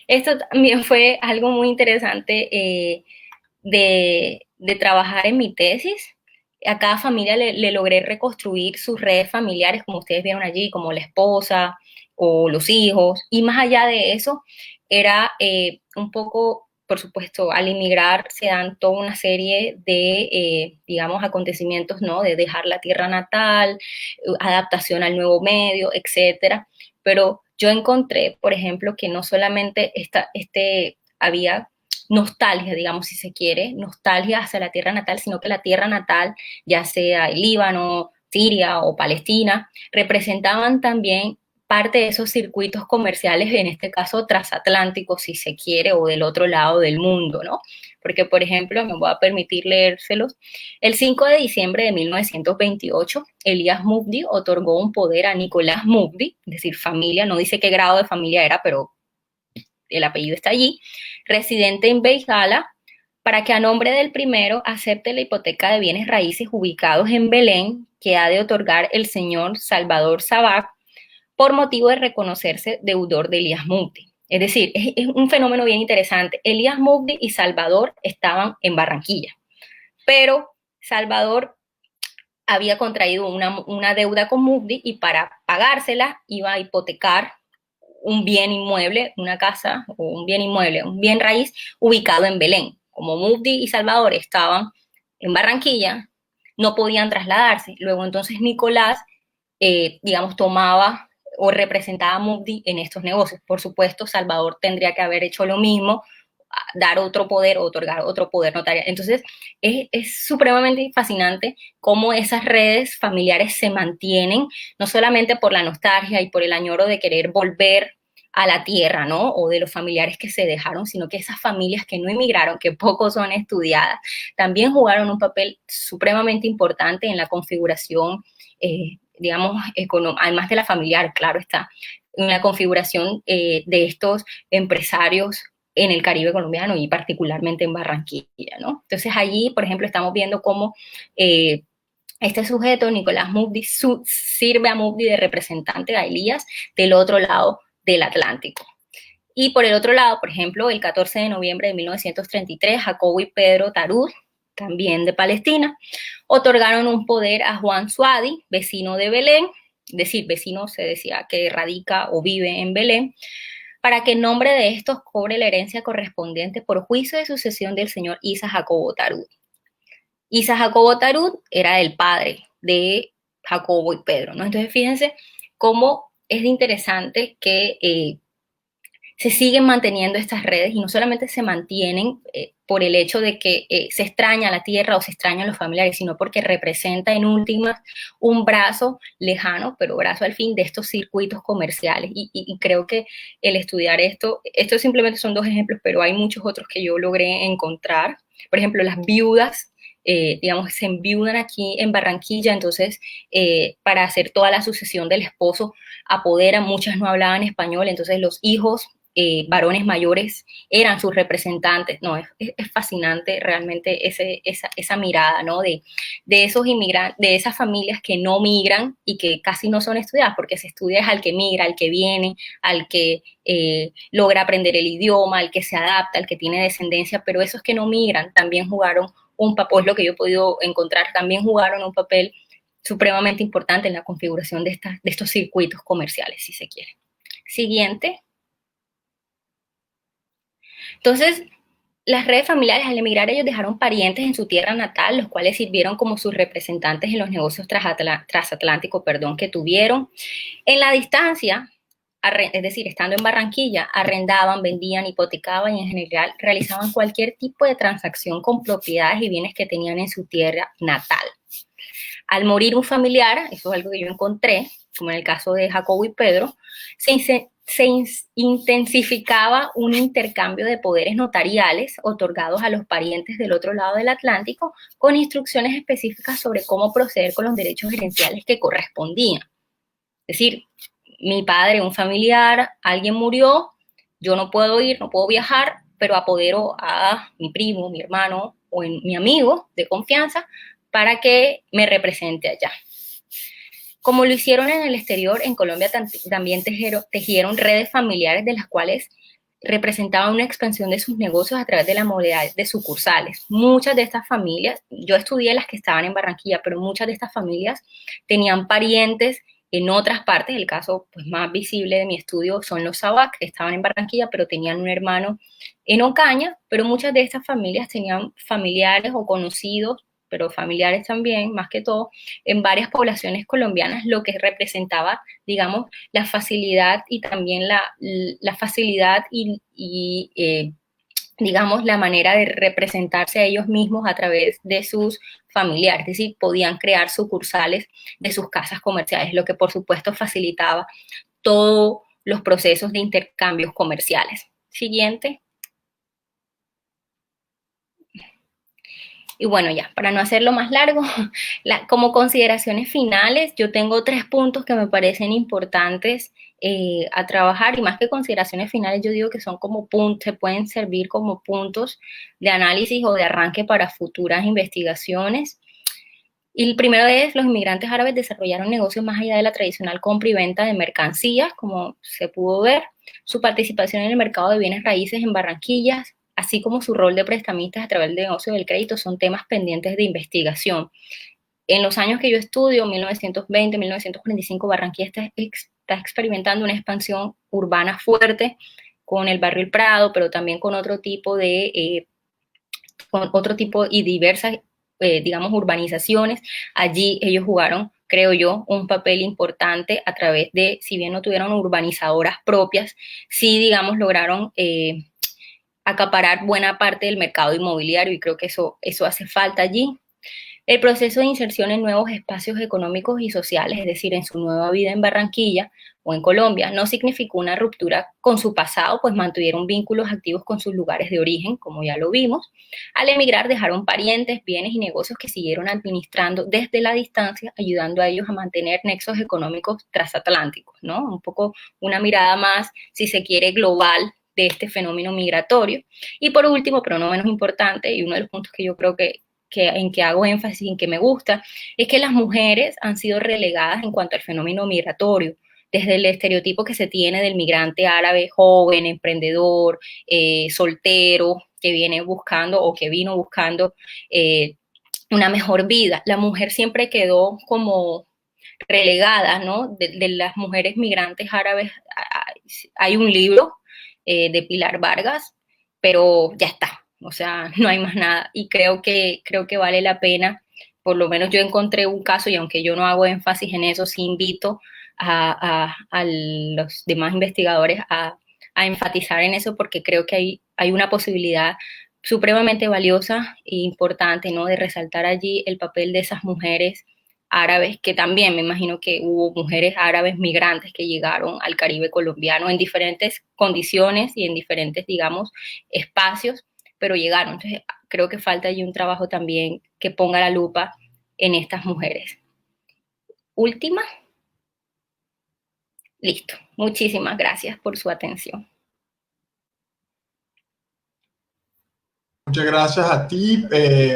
Esto también fue algo muy interesante de trabajar en mi tesis. A cada familia le logré reconstruir sus redes familiares, como ustedes vieron allí, como la esposa o los hijos. Y más allá de eso, era un poco, por supuesto, al inmigrar se dan toda una serie de, digamos, acontecimientos, ¿no? De dejar la tierra natal, adaptación al nuevo medio, etcétera. Pero yo encontré, por ejemplo, que no solamente había nostalgia, digamos, si se quiere, nostalgia hacia la tierra natal, sino que la tierra natal, ya sea el Líbano, Siria o Palestina, representaban también parte de esos circuitos comerciales, en este caso transatlánticos, si se quiere, o del otro lado del mundo, ¿no? Porque, por ejemplo, me voy a permitir leérselos. El 5 de diciembre de 1928, Elias Mufdi otorgó un poder a Nicolás Mufdi, es decir, familia, no dice qué grado de familia era, pero el apellido está allí, residente en Beijala, para que a nombre del primero acepte la hipoteca de bienes raíces ubicados en Belén, que ha de otorgar el señor Salvador Sabac, por motivo de reconocerse deudor de Elías Mufdi. Es decir, es un fenómeno bien interesante. Elías Mufdi y Salvador estaban en Barranquilla, pero Salvador había contraído una deuda con Mufdi y para pagársela iba a hipotecar un bien inmueble, una casa o un bien inmueble, un bien raíz ubicado en Belén. Como Mufdi y Salvador estaban en Barranquilla, no podían trasladarse. Luego entonces Nicolás, digamos, tomaba o representaba a Mufdi en estos negocios. Por supuesto, Salvador tendría que haber hecho lo mismo, dar otro poder o otorgar otro poder notarial. Entonces, es supremamente fascinante cómo esas redes familiares se mantienen, no solamente por la nostalgia y por el añoro de querer volver a la tierra, ¿no? O de los familiares que se dejaron, sino que esas familias que no emigraron, que poco son estudiadas, también jugaron un papel supremamente importante en la configuración, digamos, además de la familiar, claro está, en la configuración de estos empresarios en el Caribe colombiano y particularmente en Barranquilla, ¿no? Entonces allí, por ejemplo, estamos viendo cómo este sujeto, Nicolás Mufdi, sirve a Mufdi de representante a Elías del otro lado del Atlántico. Y por el otro lado, por ejemplo, el 14 de noviembre de 1933, Jacobo y Pedro Tarud, también de Palestina, otorgaron un poder a Juan Suadi, vecino de Belén, es decir, vecino se decía que radica o vive en Belén, para que en nombre de estos cobre la herencia correspondiente por juicio de sucesión del señor Isa Jacobo Tarud. Isa Jacobo Tarud era el padre de Jacobo y Pedro, ¿no? Entonces, fíjense cómo es interesante que se siguen manteniendo estas redes y no solamente se mantienen por el hecho de que se extraña la tierra o se extrañan los familiares, sino porque representa en últimas un brazo lejano, pero brazo al fin de estos circuitos comerciales. Y creo que el estudiar estos simplemente son dos ejemplos, pero hay muchos otros que yo logré encontrar. Por ejemplo, las viudas, digamos, se enviudan aquí en Barranquilla, entonces para hacer toda la sucesión del esposo apoderan, muchas no hablaban español, entonces los hijos varones mayores eran sus representantes. No, es fascinante realmente esa mirada, ¿no? De esos inmigrantes, de esas familias que no migran y que casi no son estudiadas, porque se estudia es al que migra, al que viene, al que logra aprender el idioma, al que se adapta, al que tiene descendencia, pero esos que no migran también jugaron un papel, lo que yo he podido encontrar, también jugaron un papel supremamente importante en la configuración de estos circuitos comerciales, si se quiere. Siguiente. Entonces, las redes familiares al emigrar ellos dejaron parientes en su tierra natal, los cuales sirvieron como sus representantes en los negocios transatlánticos, que tuvieron. En la distancia, es decir, estando en Barranquilla, arrendaban, vendían, hipotecaban y en general realizaban cualquier tipo de transacción con propiedades y bienes que tenían en su tierra natal. Al morir un familiar, eso es algo que yo encontré, como en el caso de Jacobo y Pedro, se intensificaba un intercambio de poderes notariales otorgados a los parientes del otro lado del Atlántico con instrucciones específicas sobre cómo proceder con los derechos gerenciales que correspondían. Es decir, mi padre, un familiar, alguien murió, yo no puedo ir, no puedo viajar, pero apodero a mi primo, mi hermano o mi amigo de confianza para que me represente allá. Como lo hicieron en el exterior, en Colombia también tejieron redes familiares de las cuales representaban una expansión de sus negocios a través de la modalidad de sucursales. Muchas de estas familias, yo estudié las que estaban en Barranquilla, pero muchas de estas familias tenían parientes en otras partes. El caso pues, más visible de mi estudio son los Sabac, que estaban en Barranquilla, pero tenían un hermano en Ocaña, pero muchas de estas familias tenían familiares o conocidos, pero familiares también, más que todo, en varias poblaciones colombianas, lo que representaba, digamos, la facilidad y también la facilidad y digamos, la manera de representarse a ellos mismos a través de sus familiares, es decir, podían crear sucursales de sus casas comerciales, lo que por supuesto facilitaba todos los procesos de intercambios comerciales. Siguiente. Y bueno, ya, para no hacerlo más largo, como consideraciones finales, yo tengo 3 puntos que me parecen importantes a trabajar, y más que consideraciones finales, yo digo que son como puntos, se pueden servir como puntos de análisis o de arranque para futuras investigaciones. Y el primero es, los inmigrantes árabes desarrollaron negocios más allá de la tradicional compra y venta de mercancías, como se pudo ver. Su participación en el mercado de bienes raíces en Barranquilla, así como su rol de prestamistas a través del negocio del crédito, son temas pendientes de investigación. En los años que yo estudio, 1920, 1945, Barranquilla está experimentando una expansión urbana fuerte con el barrio El Prado, pero también con otro tipo y diversas, digamos, urbanizaciones. Allí ellos jugaron, creo yo, un papel importante a través de, si bien no tuvieron urbanizadoras propias, sí, digamos, lograron acaparar buena parte del mercado inmobiliario, y creo que eso hace falta allí. El proceso de inserción en nuevos espacios económicos y sociales, es decir, en su nueva vida en Barranquilla o en Colombia, no significó una ruptura con su pasado, pues mantuvieron vínculos activos con sus lugares de origen, como ya lo vimos. Al emigrar dejaron parientes, bienes y negocios que siguieron administrando desde la distancia, ayudando a ellos a mantener nexos económicos transatlánticos, ¿no? Un poco una mirada más, si se quiere, global de este fenómeno migratorio. Y por último, pero no menos importante, y uno de los puntos que yo creo en que hago énfasis, en que me gusta, es que las mujeres han sido relegadas en cuanto al fenómeno migratorio, desde el estereotipo que se tiene del migrante árabe joven, emprendedor, soltero, que viene buscando o que vino buscando una mejor vida. La mujer siempre quedó como relegada, ¿no? De las mujeres migrantes árabes. Hay un libro de Pilar Vargas, pero ya está, o sea, no hay más nada, y creo que vale la pena. Por lo menos yo encontré un caso, y aunque yo no hago énfasis en eso, sí invito a los demás investigadores a enfatizar en eso, porque creo que hay una posibilidad supremamente valiosa e importante, ¿no?, de resaltar allí el papel de esas mujeres árabes, que también me imagino que hubo mujeres árabes migrantes que llegaron al Caribe colombiano en diferentes condiciones y en diferentes, digamos, espacios, pero llegaron. Entonces, creo que falta allí un trabajo también que ponga la lupa en estas mujeres. Última. Listo. Muchísimas gracias por su atención. Muchas gracias a ti,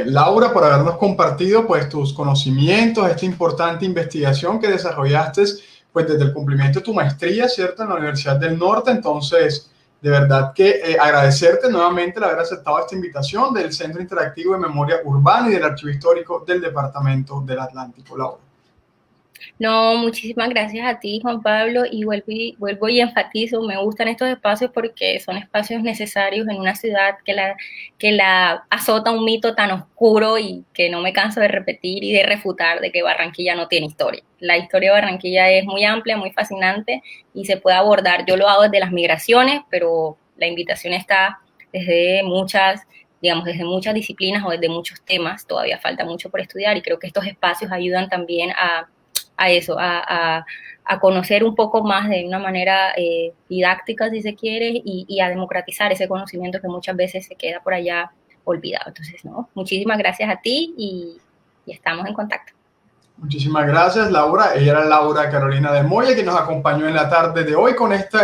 Laura, por habernos compartido pues tus conocimientos, esta importante investigación que desarrollaste pues desde el cumplimiento de tu maestría, ¿cierto?, en la Universidad del Norte. Entonces, de verdad que agradecerte nuevamente el haber aceptado esta invitación del Centro Interactivo de Memoria Urbana y del Archivo Histórico del Departamento del Atlántico, Laura. No, muchísimas gracias a ti, Juan Pablo, y vuelvo y enfatizo, me gustan estos espacios porque son espacios necesarios en una ciudad que la azota un mito tan oscuro y que no me canso de repetir y de refutar, de que Barranquilla no tiene historia. La historia de Barranquilla es muy amplia, muy fascinante, y se puede abordar. Yo lo hago desde las migraciones, pero la invitación está desde muchas disciplinas o desde muchos temas. Todavía falta mucho por estudiar, y creo que estos espacios ayudan también a conocer un poco más de una manera didáctica, si se quiere, y a democratizar ese conocimiento que muchas veces se queda por allá olvidado. Entonces, no, muchísimas gracias a ti, y estamos en contacto. Muchísimas gracias, Laura. Ella era Laura Carolina de Moya, que nos acompañó en la tarde de hoy con este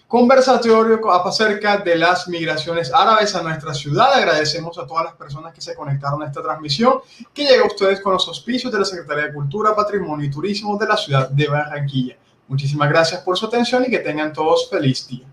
conversatorio acerca de las migraciones árabes a nuestra ciudad. Agradecemos a todas las personas que se conectaron a esta transmisión, que llega a ustedes con los auspicios de la Secretaría de Cultura, Patrimonio y Turismo de la ciudad de Barranquilla. Muchísimas gracias por su atención y que tengan todos feliz día.